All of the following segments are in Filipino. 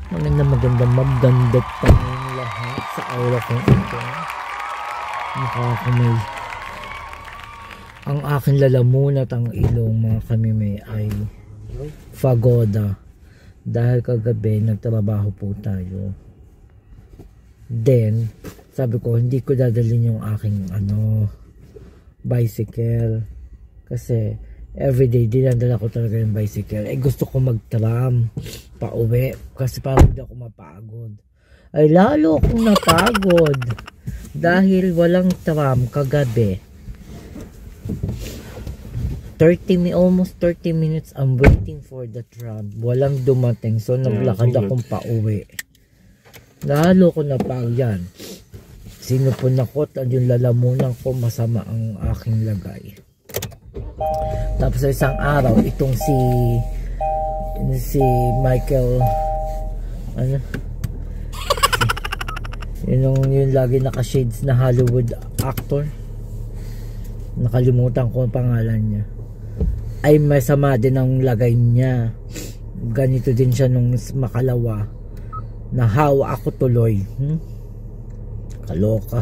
Maganda pa yung lahat sa aura kong ito. Mukha ko may ang aking lalamunan at ang ilong mga kami may ay pagoda dahil kagabi nagtrabaho po tayo. Then sabi ko hindi ko dadalhin yung aking bicycle kasi everyday dinadala ko talaga yung bicycle. Gusto ko mag-tram pa uwi kasi parang hindi ako mapagod. Ay lalo akong napagod dahil walang tram kagabi. Almost 30 minutes I'm waiting for the tram. Walang dumating. So naglakad akong pauwi. Lalo ko na pa yan. Sinupunakot at yung lalamunan ko masama ang aking lagay. Tapos sa isang araw itong si Michael yung lagi naka-shades na Hollywood actor. Nakalimutan ko ang pangalan niya. Ay masama din ang lagay niya. Ganito din siya nung makalawa. Nahawa ako tuloy. Kaloka.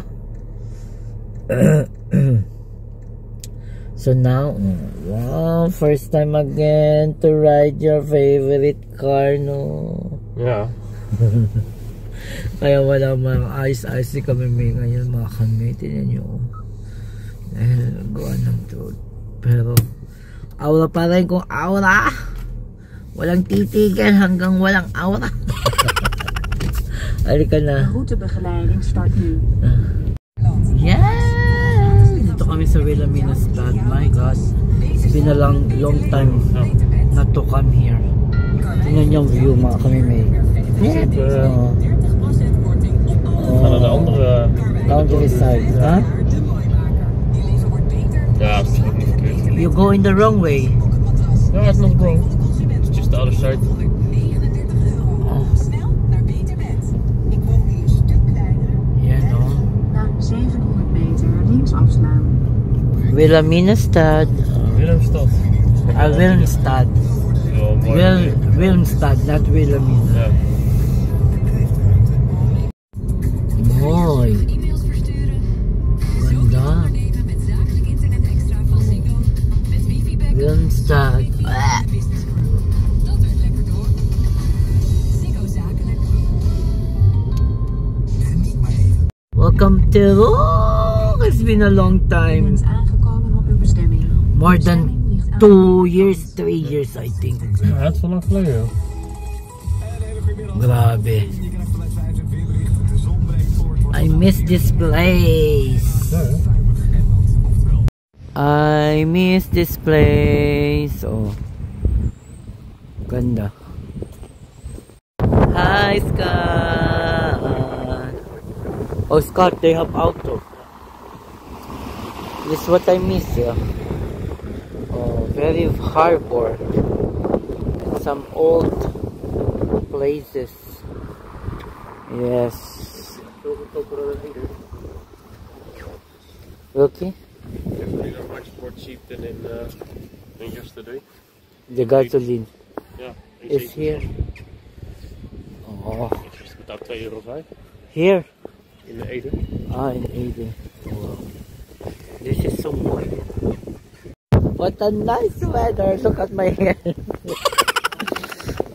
So now, wow, first time again to ride your favorite car, no? Yeah. Kaya wala mga ice kami may ngayon mga kami. Tinan nyo. Dahil gawa ng truth. Pero aura pa rin kung aura. Walang titigil hanggang walang aura. Halika na. Routebegeleiding start nu. Yeah! Dito kami sa Wilhelminastad. My God. It's been a long time not to come here. Tingnan yung view mga kami may. Yeah. Aan de andere countryside, huh? Ja, het is ook niet verkeerd. You go in the wrong way. No, it's not wrong. It's just the other side. Yeah, no. Na 700 meter links afslaan. Wilhelminastad. Willemstad. Willemstad. Oh, mooi. Willemstad, not Wilhelmina. Ja. Mooi. Ganda. Willemstad. Welcome to it's been a long time. More than 2 years, 3 years I think. Ja, het is wel lang geleden. Grabe. I miss this place. I miss this place. Oh. Ganda. Hi, Scott. Oh, Scott, they have outdoor. This is what I miss, yeah. Oh, very harbor. And some old places. Yes. Okay. Definitely not much more cheap than yesterday. The gasoline Ja, is here. Oh, Je betaalt €2,5 here. in de Ede. In Ede. Wow. This is so mooi. What a nice weather. Look at my hair.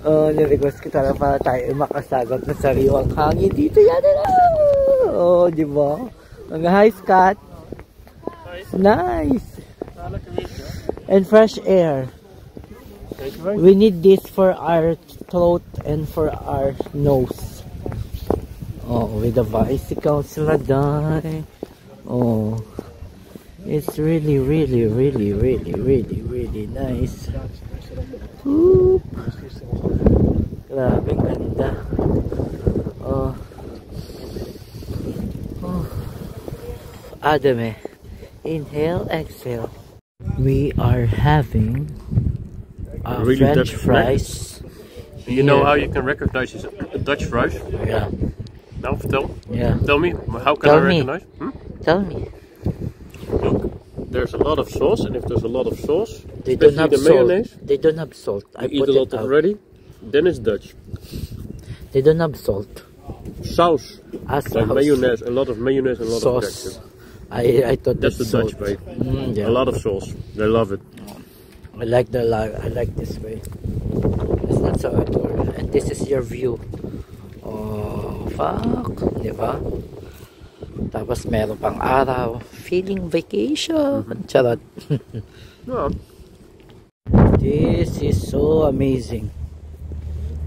Oh, nirequest ko talaga para tayo makasagap ng sariwang hangin dito. Yan na. Oh, di ba? Ang hi, Scott. Nice. And fresh air. We need this for our throat and for our nose. Oh, with the bicycle sila dahil. Oh, it's really nice. Oop. Grabe ganda. Oh. Oh. Adame. Inhale, exhale. We are having Really French Dutch fries. Do you know how you can recognize Dutch fries? Yeah. Nou, vertel. Yeah. Tell me, how can Tell I me. recognize? Tell me. Look, there's a lot of sauce, and if there's a lot of sauce, They don't have the salt. mayonnaise, They don't have salt. I you eat put a lot it out. already, then it's Dutch. They don't have salt. Sauce. As Like mayonnaise, a lot of mayonnaise and a lot of sauce. ketchup. I thought That's the salt. Dutch way. Yeah. A lot of sauce. They love it. I like this way. It's not so outdoor. And this is your view. Oh, fuck. Diba? Tapos meron pang araw. Feeling vacation. Charot. Yeah. This is so amazing.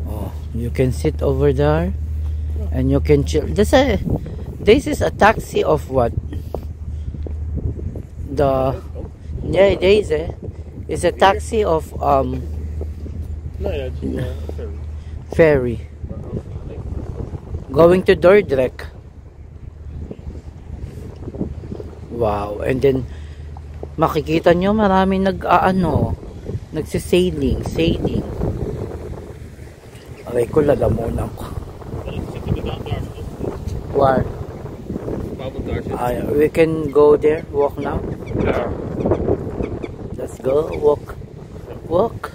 Oh, you can sit over there and you can chill. This is a taxi of what? Yeah, it is. It's a taxi of No, that's ferry going to Dordrecht. Wow. And then makikita nyo maraming nagsisailing. Aray ko, lalamunan ko. Where? We can go there, walk now. Let's go, walk.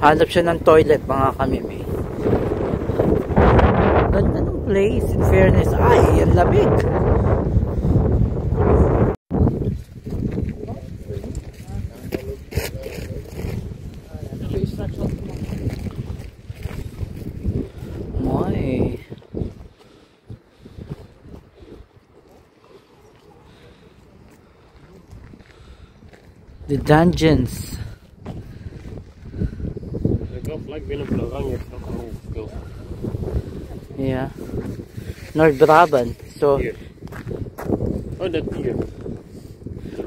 Hanap siya ng toilet, mga kamimi. Ganda ng place, in fairness. Ay, ang lamig. Moy. The dungeons. Yeah. North Brabant. So here. Oh, that here.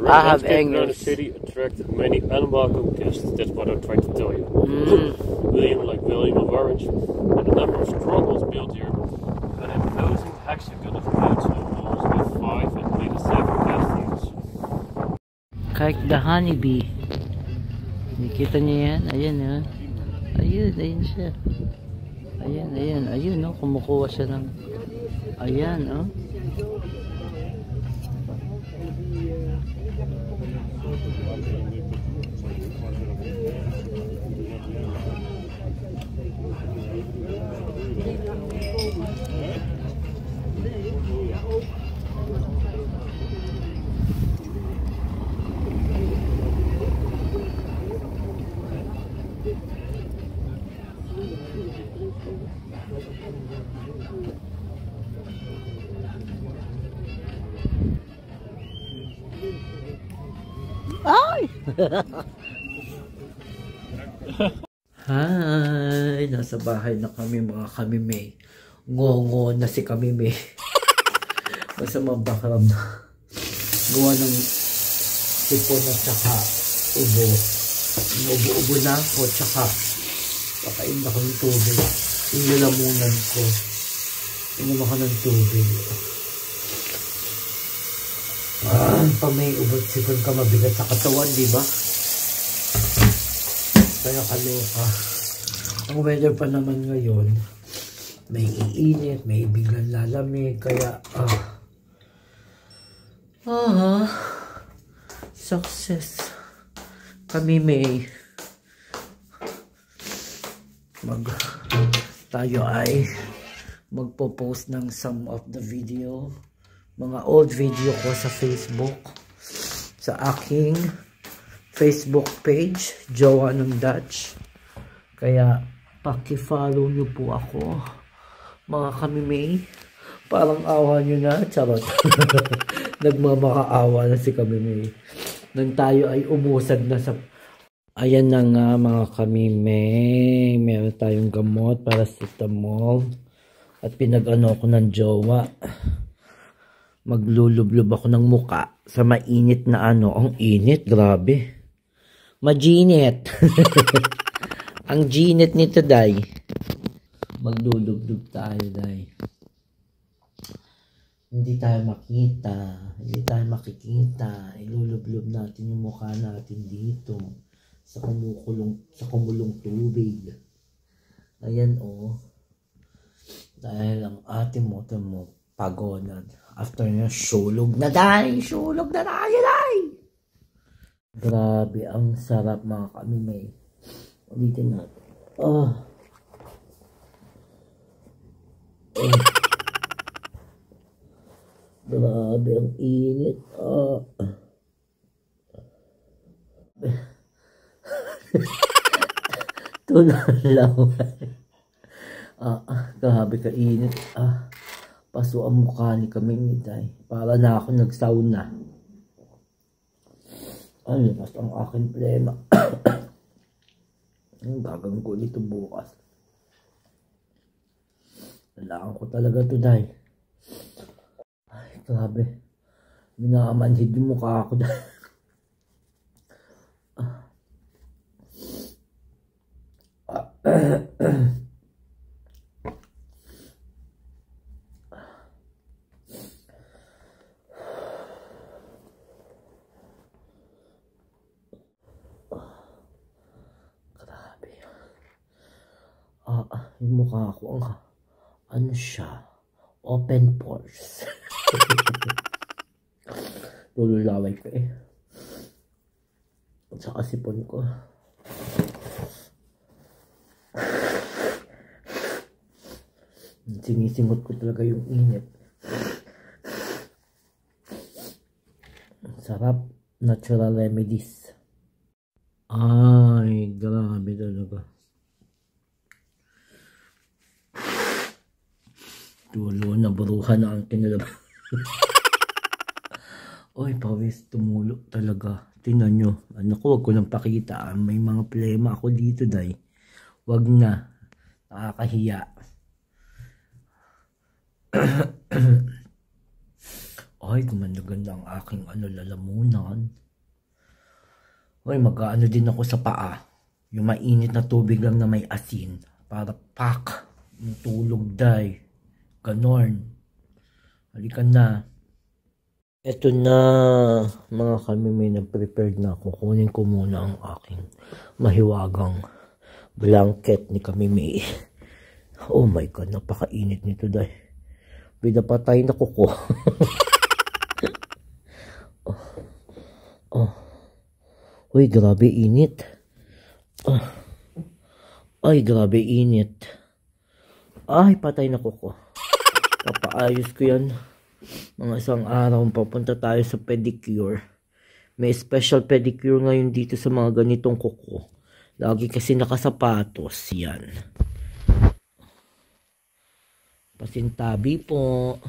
I have The Engels. city attracted many unwelcome guests. That's what I'm trying to tell you. William of Orange, and a number of strongholds built here. An imposing hexagon of beautiful walls with 5 and later 7 castles. Kijk, the honeybee. Nakita niyo yan? Ayan, yun. Ayun siya. Ayun, no? Kumukuha siya ng... Ayan, oh. Ay! Hi! Nasa bahay na kami, mga kamimay. Ngongo na si kamimay. Masamang bakaram na. Gawa ng sipon at saka ubo. Ubo na ako, tsaka pakain ako ng tubig. Inilalamunan ko. Inom ako ng tubig. Pag may ubot sipon ka, mabigat sa katawan, di ba? Kaya kaloka. Ang weather pa naman ngayon, may iinit, may biglang lalamig, kaya success. Kami may tayo ay magpo-post ng some of the video, mga old video ko sa Facebook, sa aking Facebook page, Jowa ng Dutch. Kaya paki-follow nyo po ako, mga kamimay. Parang awa nyo na, charot. Nagmamakaawa na si kamimay. Nang tayo ay umusad na sa... Ayan na nga, mga kamimay. Meron tayong gamot para sa tamol. At pinag-ano ko ng jowa. Maglulublob ako ng muka sa mainit na ano. Ang init, grabe. Majinit. Ang ginit nito, day. Maglulublob tayo, day. Hindi tayo makikita. Ilulublob natin yung mukha natin dito sa kumulong tubig. Ayan, oh. Dahil ang ating motor mo pagonan. After na, sulog na day! Day! Grabe, ang sarap, mga kamimay. Ulitin natin. Ah. Grabe ang init. Ah. Tunalaw. Grabe ka init. Paso ang mukha ni kami nitay. Para na ako nagsauna. Ano, basta ang aking plema. Ang gagawin ko dito bukas. Kailangan ko talaga ito, day. Ay, grabe. Minamanhid yung mukha ako, day. Yung mukha ko, ano siya, open pores. Lululaway ko eh. At saka sipon ko. Sinisingot ko talaga yung init. Sarap, natural remedies. Ay, grabe talaga. Tulo na buruhan na ang kinalabas. Oy, pawis, tumulo talaga. Tingnan nyo. Ano ko, wag ko nang pakita. May mga plema ako dito, day. Wag na. Nakakahiya. Ay, gumanda-ganda ang aking lalamunan. Oy, mag-ano din ako sa paa. Yung mainit na tubig lang na may asin. Para pak. Tulog, day. Ganon. Halika na. Eto na, mga kami, may na-prepared na ako. Kunin ko muna ang aking mahiwagang blanket ni kami may. Oh my God, napakainit nito, day. Pinapatay na kuko. Uy, grabe init. Ay, grabe init. Ay, patay na kuko. Papaayos ko yan. Mga isang araw papunta tayo sa pedicure. May special pedicure ngayon dito sa mga ganitong kuko. Lagi kasi nakasapatos yan. Pasintabi po.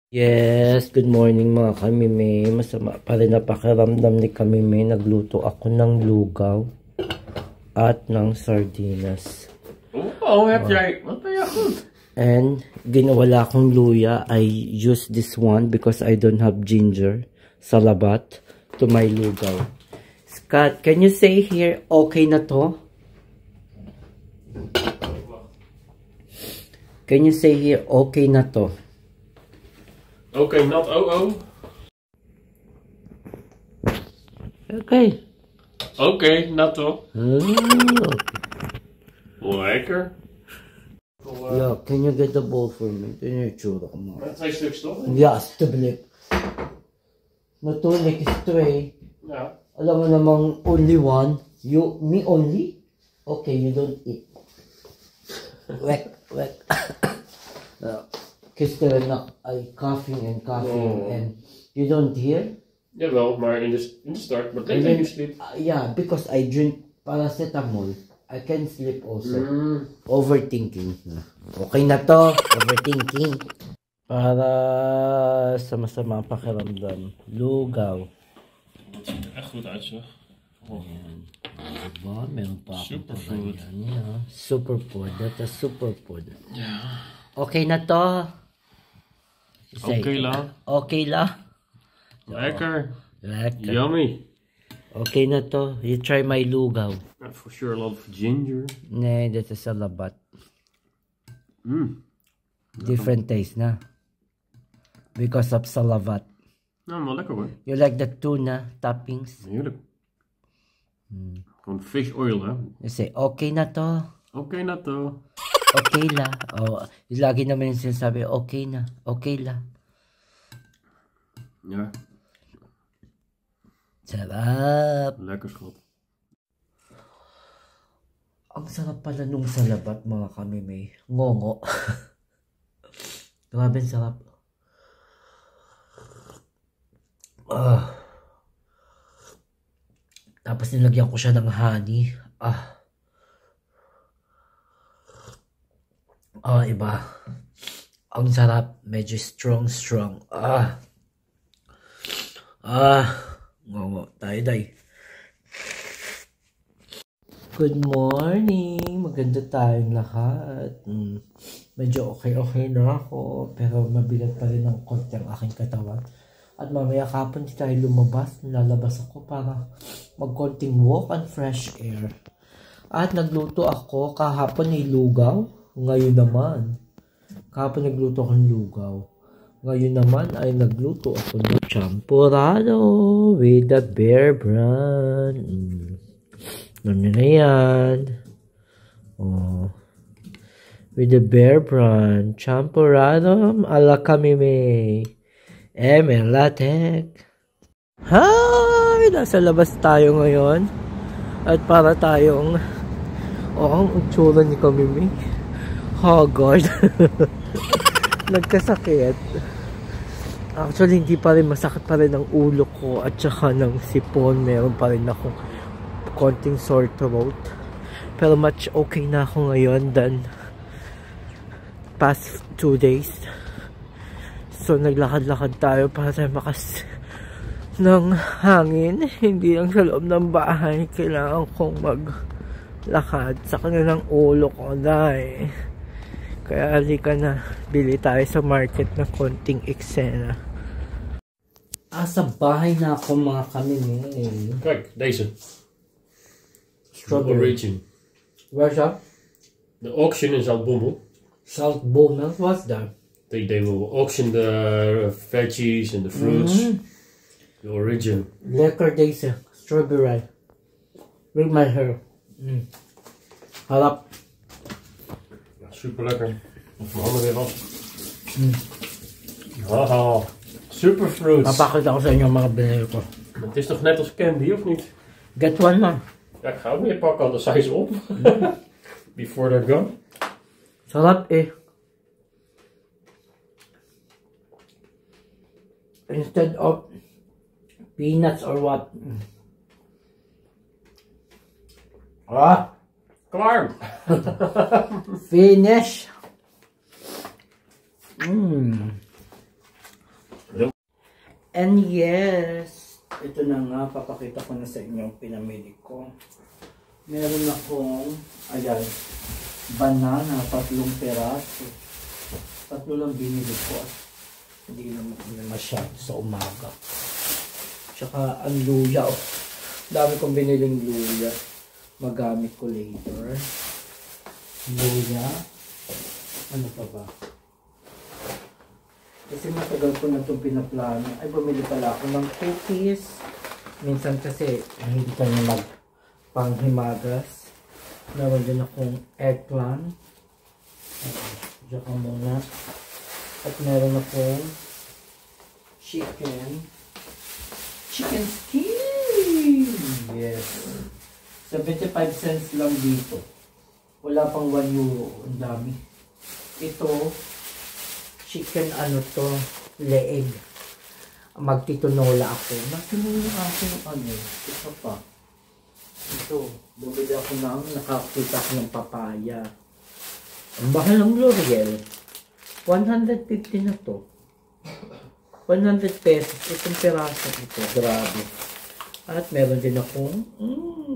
Yes, good morning mga kamime. Masama pa rin napakaramdam ni kamime. Nagluto ako ng lugaw at ng sardinas. Heb jij? Wat ben jij goed? And ginawala akong luya. I use this one because I don't have ginger, salabat, to my lugaw. Scott, can you say here, okay na to? Can you say here, okay na to? Okay, not oh. Okay. Okay, not to. Okay. Lekker. Yeah, can you get the bowl for me? Can you tsura ko mo? Met 2 stuks toch? Ja, alsjeblieft. Natuurlijk is 2. Ja. Alam mo namang only one. You, me only? Okay, you don't eat. Wek. Gisteren I coughing and and you don't hear? Jawel, maar in de start. But then you sleep. Yeah, because I drink paracetamol. I can sleep also. Overthinking. Okay na to. Overthinking. Para sa masama pakiramdam. Lugaw. Dat ziet er echt goed uit, zeg. Ayan. Diba? Meron pa akong Superfood. yeah. Superfood. That is superfood. Ja. Okay na to. Okay la. Okay la. Lekker. Lekker. Yummy. Okay na to. You try my lugaw. For sure a lot of ginger. Nee, that is a labat. Different taste na. Because of salavat. Nou, maar lekker hoor. You like the tuna toppings? Heerlijk. Gewoon fish oil, hè? You say, okay na to. Okay na to. Okay la. Oh, lagi naman yung sinasabi, okay na. Okay la. Ja. Sarap. Lekker schat. Ang sarap pala nung salabat mga kamimay. Ngongo. Grabe sarap. Tapos nilagyan ko siya ng honey. Iba. Ang sarap. Medyo strong. Ngongo. Tayo. Good morning! Maganda tayong lahat. Medyo okay na ako. Pero mabigat pa rin ng konti ang aking katawan. At mamaya kapon di tayo lumabas. Lalabas ako para magkonting walk and fresh air. At nagluto ako. Kahapon ay lugaw. Ngayon naman. Kahapon nagluto ako ng lugaw. Ngayon naman ay nagluto ako ng champurrado with the Bear Brand. Ano na yan? With the Bear Brand. Champurrado ala kamime. Latek. Hi! Nasa labas tayo ngayon. At para tayong ang utsura ni kamime. Haggard. Nagkasakit. Actually, hindi pa rin masakit pa rin ang ulo ko at saka ng sipon. Meron pa rin akong konting sore throat. Pero much okay na ako ngayon than past 2 days. So, naglakad-lakad tayo para tayo makas ng hangin. Hindi lang sa loob ng bahay. Kailangan kong maglakad sa kanilang ulo ko dahil. Kaya halika na. Bili tayo sa market ng konting eksena. Sa bahay na ako mga kamimay. Kijk, deze. Strawberry. Origin. Where's that? The auction in Zaltbommel. Zaltbommel, what's that? They will auction the veggies and the fruits. The origin. Lekker deze. Strawberry. With my hair. Harap. Ja, super lekker. Of mijn handen weer was. Haha. Superfruits. Papakita ko sa inyo mga binili ko. Het is toch net als candy, of niet? Get one man. Ja, ik ga ook meer pakken, anders zijn ze op. Before they're gone. Sarap eh. Instead of peanuts or what. Klaar! Finish! And yes, ito na nga, papakita ko na sa inyo ang pinamili ko. Meron akong, ayan, banana, 3 peraso. 3 lang binili ko. Hindi naman masyado sa umaga. Tsaka ang luya. Dami kong biniling luya. Magamit ko later. Luya. Ano pa ba? Kasi matagal ko na itong pinaplano. Ay, bumili pala ako ng cookies. Minsan kasi hindi ka na magpanghimagas. Meron din akong eggplant. Diyan ka muna. At meron akong chicken skin. Yes. 75 cents lang dito. Wala pang 1 euro. Ang dami. Ito, chicken leeg. Magtitunola ako. Magtitunola ako ito pa. Ito, bumili ako nakakita ako ng papaya. Ang mahal ng L'Oreal. 150 na to. 100 pesos. Itong peraso ito. Grabe. At meron din akong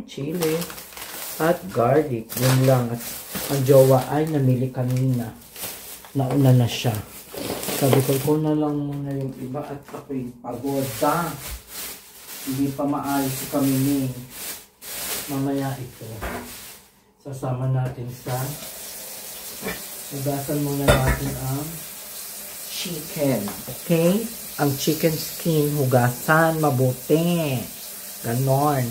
chili. At garlic. Yun lang. At ang jowa ay namili kanina. Nauna na siya. Sabi ko na lang muna yung iba at ako'y pagoda. Hindi pa maalis kami ni. Mamaya ito. Sasama natin sa hugasan muna natin ang chicken. Okay? Ang chicken skin, hugasan, mabuti. Ganon.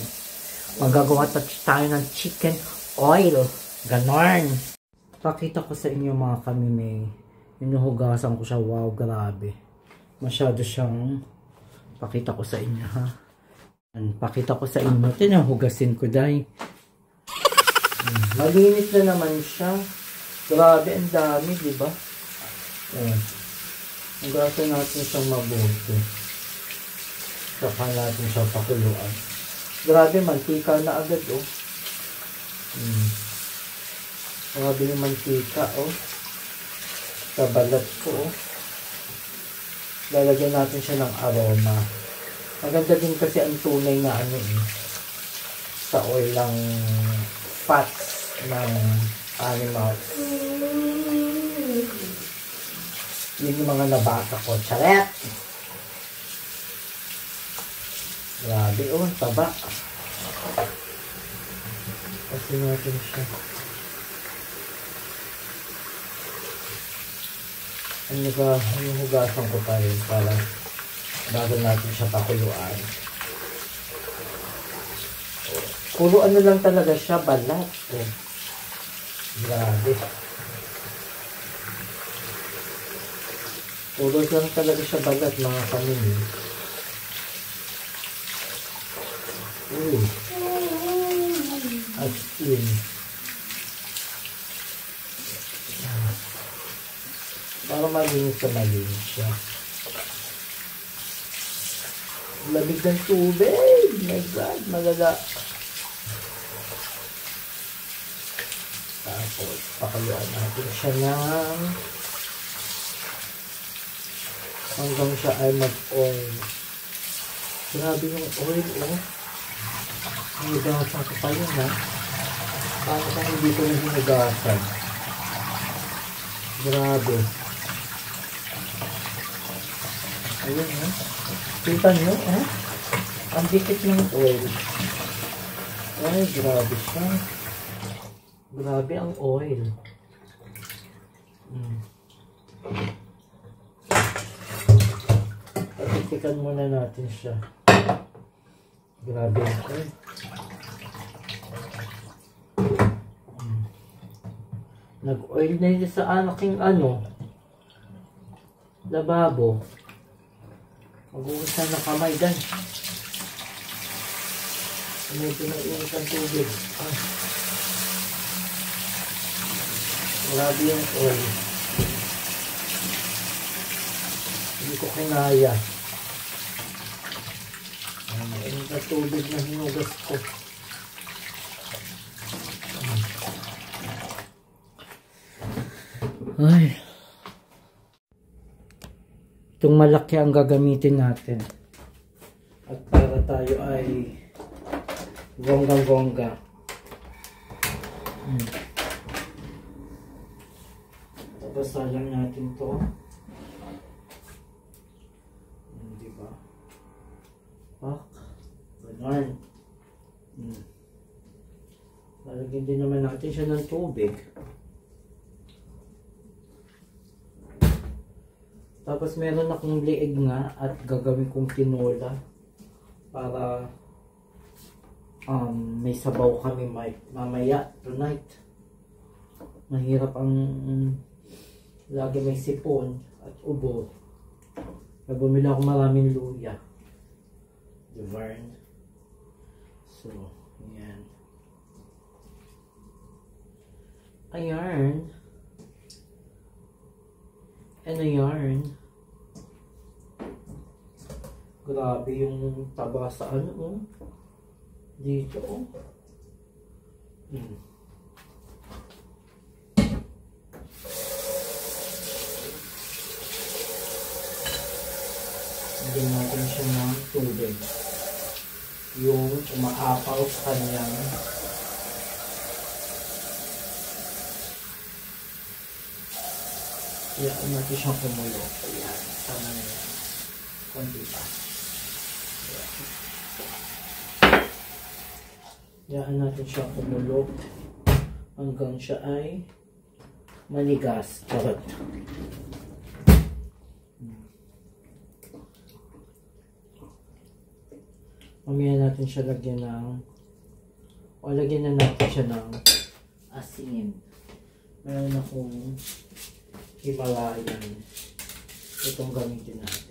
Magagawa tayo ng chicken oil. Ganon. Pakita ko sa inyo mga kamimay. Hinuhugasan ko siya. Wow, grabe. Masyado siyang pakita ko sa inyo, ha? Pakita ko sa inyo. Tinahugasin ko dahil Malinis na naman siya. Grabe, ang dami, di ba? Hugasan natin siyang mabuti. Saka natin siyang pakuluan. Grabe, mantika na agad, oh. Grabe yung mantika, oh. Sa balat ko, oh. Lalagyan natin siya ng aroma. Maganda din kasi ang tunay na ano, sa oil ng fats ng animal. Yun yung mga nabasa ko. Charet! Grabe, oh, taba. Kasi natin siya. Ano ba, yung hugasan ko pa rin para bago natin siya pakuluan. Puro ano lang talaga siya, balat. Oh. Grabe. Puro lang talaga siya balat, mga kanini. As in. Para malinis na malinis siya. Lamig ng tubig. My God, malala. Tapos, pakuluan natin siya ng hanggang siya ay mag-oil. Grabe yung oil, oh. Hinugasan ko pa yun, ha. Paano ka hindi ko na hinugasan? Grabe. Ayun, ha. Kita nyo, ha. Ang dikit ng oil. Ay, grabe siya. Grabe ang oil. Patitikan muna natin siya. Grabe ang oil. Nag-oil na yun sa aking lababo. Mag-uus na ng kamay dyan. Medyo nag-init ang tubig. Grabe yung oil. Hindi ko kinaya. Mainit na tubig na hinugas ko. Ay. Itong malaki ang gagamitin natin. At para tayo ay gonggang-gongga. Tapos salang natin to. Diba? Pak. Ganon. Lalagyan din naman natin siya ng tubig. Tapos meron akong liig nga at gagawin kong tinola para may sabaw kami mamaya tonight. Mahirap ang lagi may sipon at ubo. Bumili ako maraming luya. Divine. So, yan. Ayan. And ayan. Grabe yung taba sa dito, oh. Lagyan natin siya ng tubig. Yung umaapaw sa kanyang yan natin siyang kumulo. Ayan. Sana na yan. Kunti pa. Yan natin siyang kumulo hanggang siya ay manigas. Charot. Mamaya natin siya lagyan ng lagyan na natin siya ng asin. Meron akong Himalayan. Itong gamitin natin.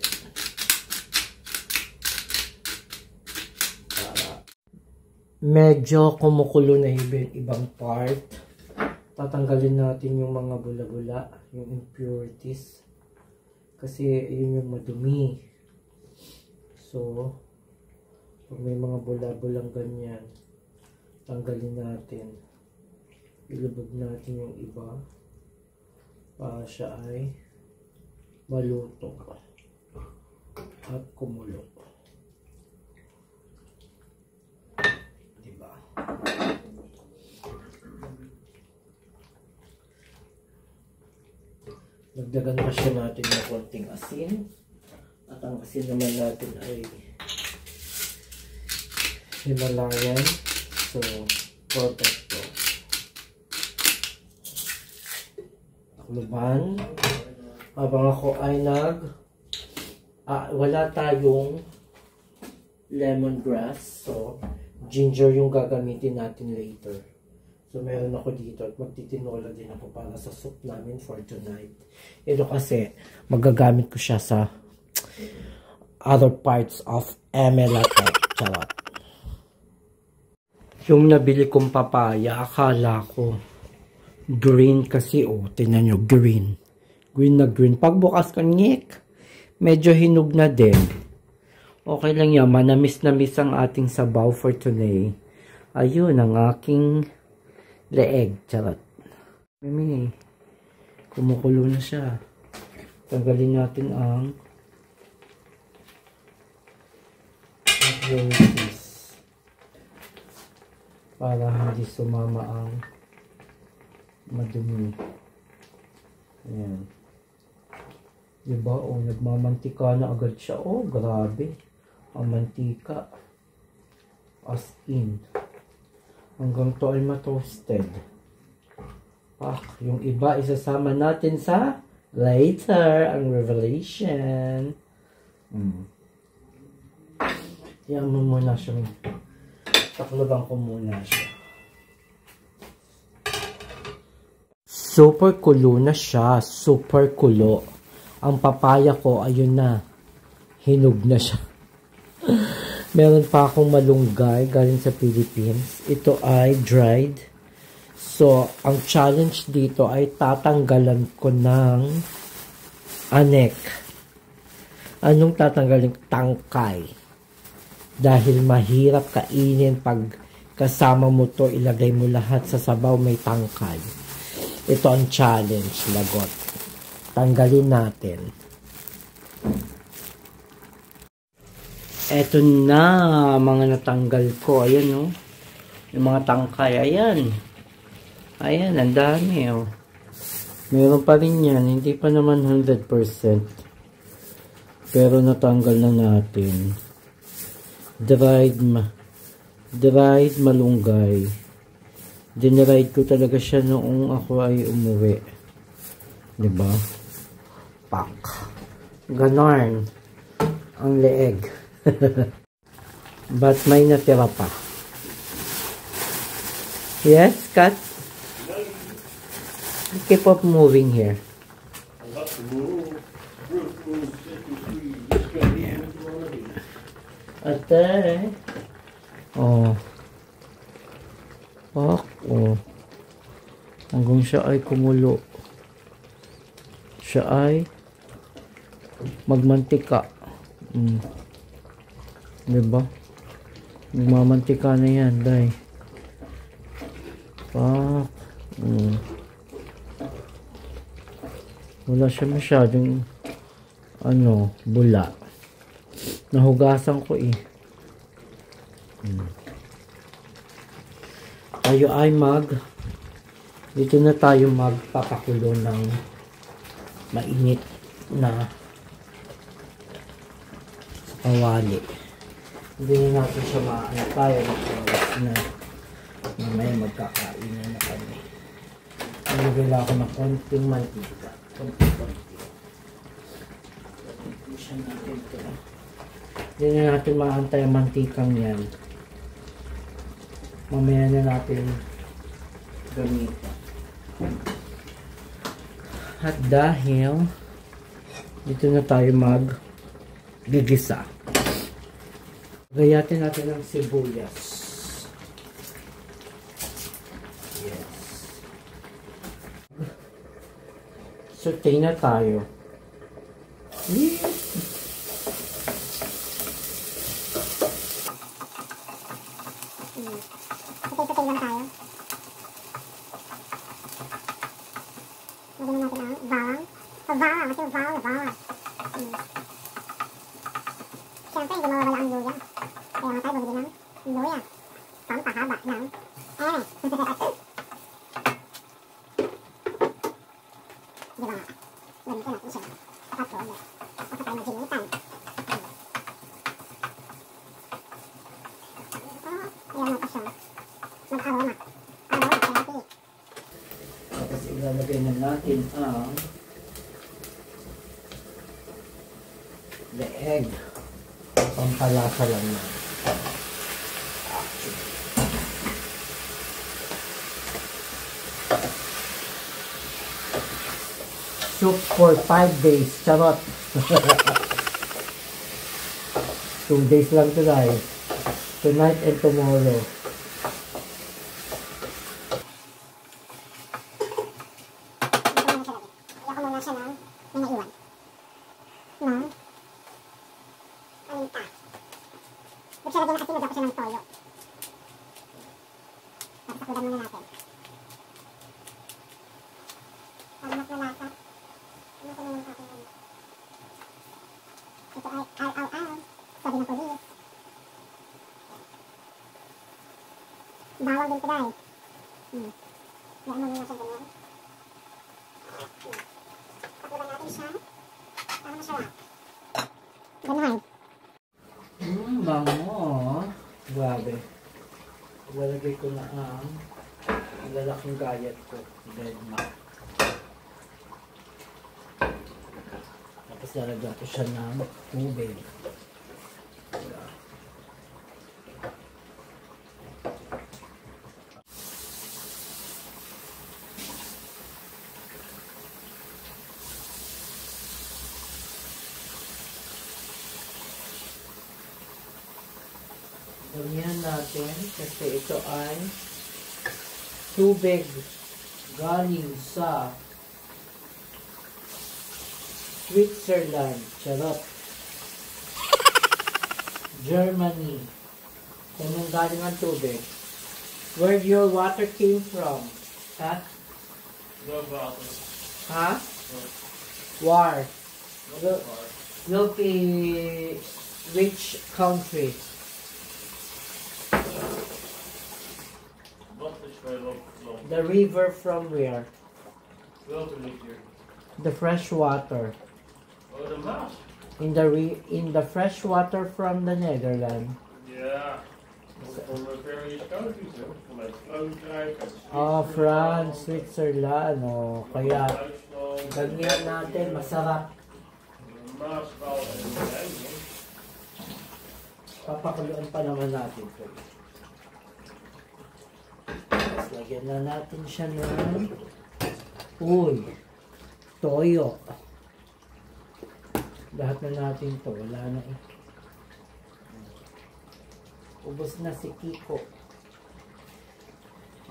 medyo kumukulo na ibang part. Tatanggalin natin yung mga bula-bula, yung impurities. Kasi yun yung madumi. So, pag may mga bula-bulang ganyan, tanggalin natin. Ilubog natin yung iba para siya ay maluto at kumulo. Diba? Dagdagan pa siya natin ng konting asin. At ang asin naman natin ay Himalayan. So, perfect to. Takluban. Habang ako ay wala tayong lemongrass. So, ginger yung gagamitin natin later. So, meron ako dito at magtitinola din ako para sa soup namin for tonight. Ito kasi, magagamit ko siya sa other parts of emelate. Charot. Yung nabili kong papaya, akala ko green kasi, tingnan nyo, green. Green na green. Pagbukas ka, ngik, medyo hinog na din. Okay lang yan, manamis-namis ang ating sabaw for today. Ayun, ang aking leeg, charot. Mimi, kumukulo na siya. Tanggalin natin ang impurities para hindi sumama ang madumi. Ayan. Diba? Nagmamantika na agad siya. Grabe. Ang mantika. As in. Hanggang to ay matoasted. Yung iba isasama natin sa later, ang revelation. Yan mo muna siya. Takloban ko muna siya. Super kulo na siya. Super kulo. Ang papaya ko, ayun na. Hinog na siya. Meron pa akong malunggay galing sa Philippines. Ito ay dried. So, ang challenge dito ay tatanggalan ko ng anek. Anong tatanggalin? Tangkay. Dahil mahirap kainin pag kasama mo to, ilagay mo lahat sa sabaw, may tangkay. Ito ang challenge, lagot. Tanggalin natin. Eto na, mga natanggal ko. Ayan, yung mga tangkay. Ayan. Ayan, ang dami, Meron pa rin yan. Hindi pa naman 100%. Pero natanggal na natin. Dried malunggay. Dinride ko talaga siya noong ako ay umuwi. Diba? Pak. Ganon. Ang leeg. But may natira pa. Yes, Kat? Keep up moving here. Ate. Hanggang siya ay kumulo. Siya ay magmantika. Diba? Magmamantika na yan, day. Wala siya masyadong bula. Nahugasan ko tayo ay dito na tayo magpapakulo ng mainit na kawali. Hindi na natin siya tayo na mamaya magkakain na kami. Nagagala ako ng konting mantika. Konti. Hindi na natin maantay ang mantikang yan. Mamaya na natin gamitin. At dahil dito na tayo gigisa. Gayatin natin ang sibuyas. Saute na tayo. Patay lang tayo. Lagyan natin ang bawang. Bawang, kasi bawang. Siyempre, hindi mawawala ang luya. Kaya nga tayo bumili ng luya. Pampahaba ng ere. Di ba nga? Gamitin natin siya. Kapatid. Baka tayo maginitan. Ayan na po siya. Mag-aroma. Aroma, therapy. Tapos ilalagay na natin ang the egg. Pampalasa lang yan. Soup for 5 days. Charot. 2 days lang tonight. Tonight and tomorrow. Ayoko muna siya ng naiwan. No? Alinta. Huwag siya lagyan na kasi magdako siya ng toyo. Tapos sakudan muna natin. Para mas malasa. Ano ko naman aking ano? Ito ay al-al-al. Sabi ng pulis. Bawal din ito dahil. Yan mo muna siya ganyan. Pakulan natin siya. Para masarap. Ganahay. Bango. Grabe. Ilalagay ko na ang lalaking gayat ko. Dead na. Tapos lalagyan ko siya ng tubig. Ganyan natin kasi ito ay tubig galing sa Switzerland, charot, Germany. Ganyan galing ang tubig. Where your water came from? Ha? No water. Ha? No. War. No Look, which country? Wat is wel op The river from where? welke ligt hier? The fresh water. Oh, de Maas. In the fresh water from the Netherlands. Ja. From various countries, hè? Vanuit Frankrijk. Oh, France, Switzerland. Oh, kaya Duitsland. ganyan natin, masarap. Maasval en Nederland. Papakuluan pa naman natin ito. Tapos lagyan na natin siya ng toyo. Lahat na natin to. Wala na eh. Ubos na si Kiko.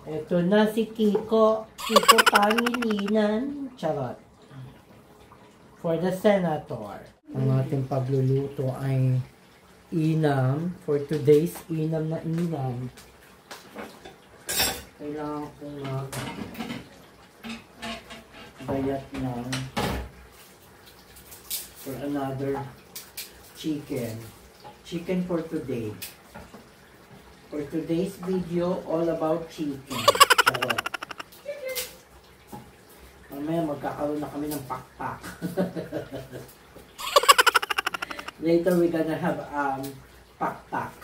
Ito na si Kiko. Kiko Pangilinan. Charot. For the senator. Ang ating pagluluto ay inam. For today's inam na inam. Kailangan kong bayat ng for another chicken. Chicken for today. For today's video, all about chicken. Charot. Mamaya magkakaroon na kami ng pakpak. Later we're gonna have pakpak.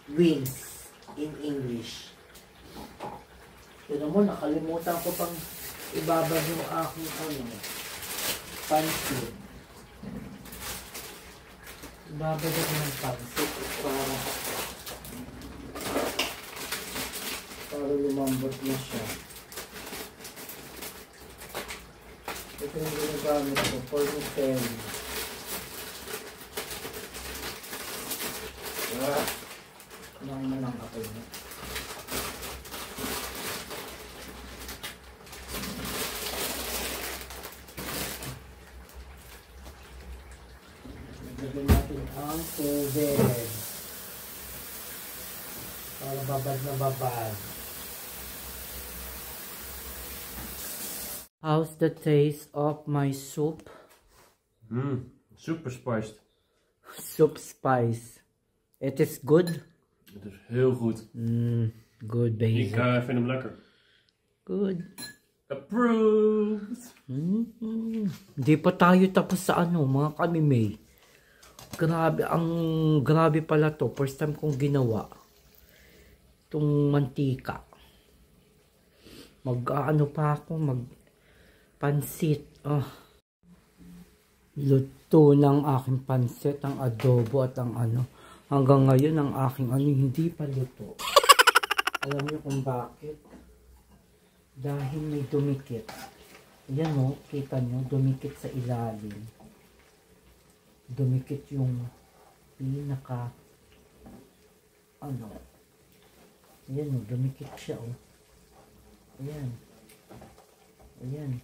Wings in English. Yun mo, nakalimutan ko pang ibabad yung aking pansit. Ibabad ako ng pansit para lumambot na siya. Ito yung ginagamit ko for the belly. Nang manang ako yun. Lagyan natin ang tubig. Para babad na babad. How's the taste of my soup? Super spiced. Soup spice. It is good? Het is heel goed. Good baby. Ik vind hem lekker. Good. Approved! Hindi pa tayo tapos sa ano, mga kamimay. Grabe pala to. First time kong ginawa. Itong mantika. Mag-ano pa ako, pansit. Luto ng aking pansit, ang adobo at ang ano. Hanggang ngayon ang aking ano hindi pa luto. Alam niyo kung bakit? Dahil may dumikit. Yan o, kita nyo, dumikit sa ilalim. Dumikit yung pinaka ano. Ayan o, dumikit siya o. Ayan. Ayan.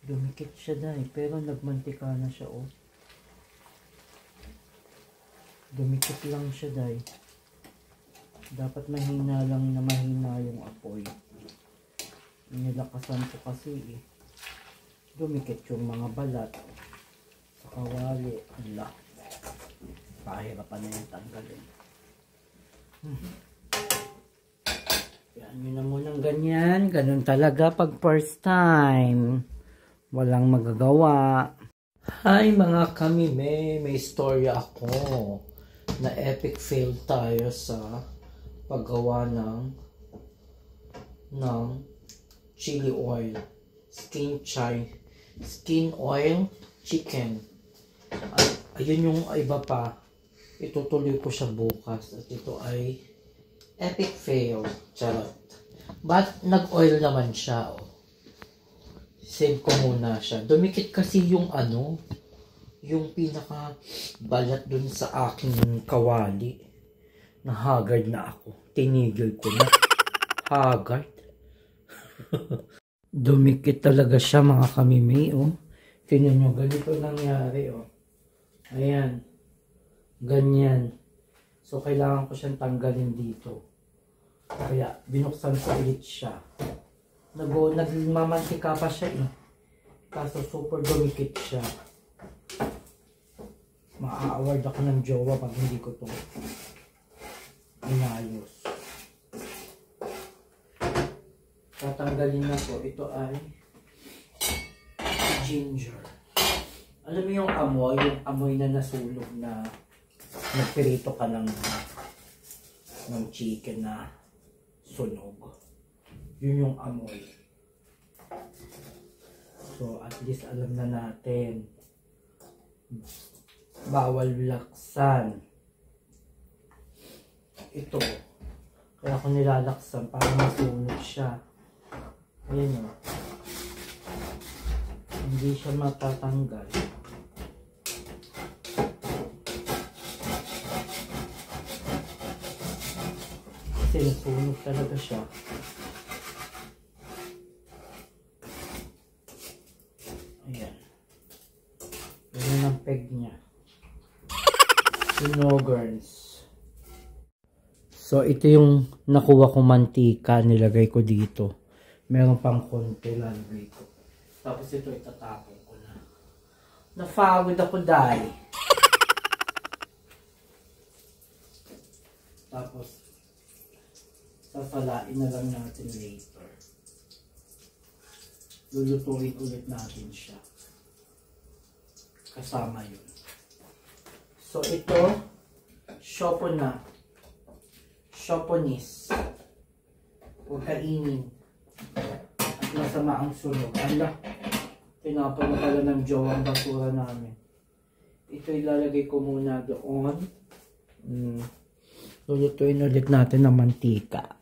Dumikit siya dahil, pero nagmantika na siya o. Dumikit lang siya dahil. Dapat mahina lang na mahina yung apoy. Nilakasan ko kasi dumikit yung mga balat sa kawali. Ala. Pahirapan na yung tanggalin. Yan, yun na munang ganyan. Ganun talaga pag first time. Walang magagawa. Hi mga kami, may story ako na epic fail tayo sa paggawa ng chili oil, skin oil chicken. Ayun yung iba pa, itutuloy ko siya bukas at ito ay epic fail. Charot. But nag-oil naman siya. Save ko muna siya. Dumikit kasi yung ano, yung pinaka balat dun sa aking kawali. Nahagard na ako. Tinigil ko na. Haggard. Dumikit talaga siya mga kamimay, oh. Tingnan nyo, ganito nangyari, oh. Ayan. Ganyan. So, kailangan ko siyang tanggalin dito. Kaya, binuksan ko ulit siya. Nagmamantika pa siya, eh. Kaso, super dumikit siya. Ma-award ako ng jowa pag hindi ko ito inayos. Tatanggalin na ko. Ito ay ginger. Alam mo yung amoy na nasulog na nagpirito ka ng chicken na sunog. Yun yung amoy. So, at least alam na natin. Bawal laksan. Ito. Kaya ako nilalaksan para masunog siya. Ayan o. Hindi siya matatanggal. Kasi nasunog talaga siya. Ayan. Ganyan ang peg niya. Sinogurns. So, ito yung nakuha kong mantika. Nilagay ko dito. Meron pang konti lalagay ko. Tapos ito itatapon ko na. Nafawid ako dahil. Tapos, sasalain na lang natin later. Lulutuin ulit natin siya. Kasama yun. So, ito, shopo na. Shoponis. Huwag kainin. At masama ang sunog. Ala, tinapon na pala ng jowa ang basura namin. Ito ilalagay ko muna doon. Lulutuin ulit natin ng mantika.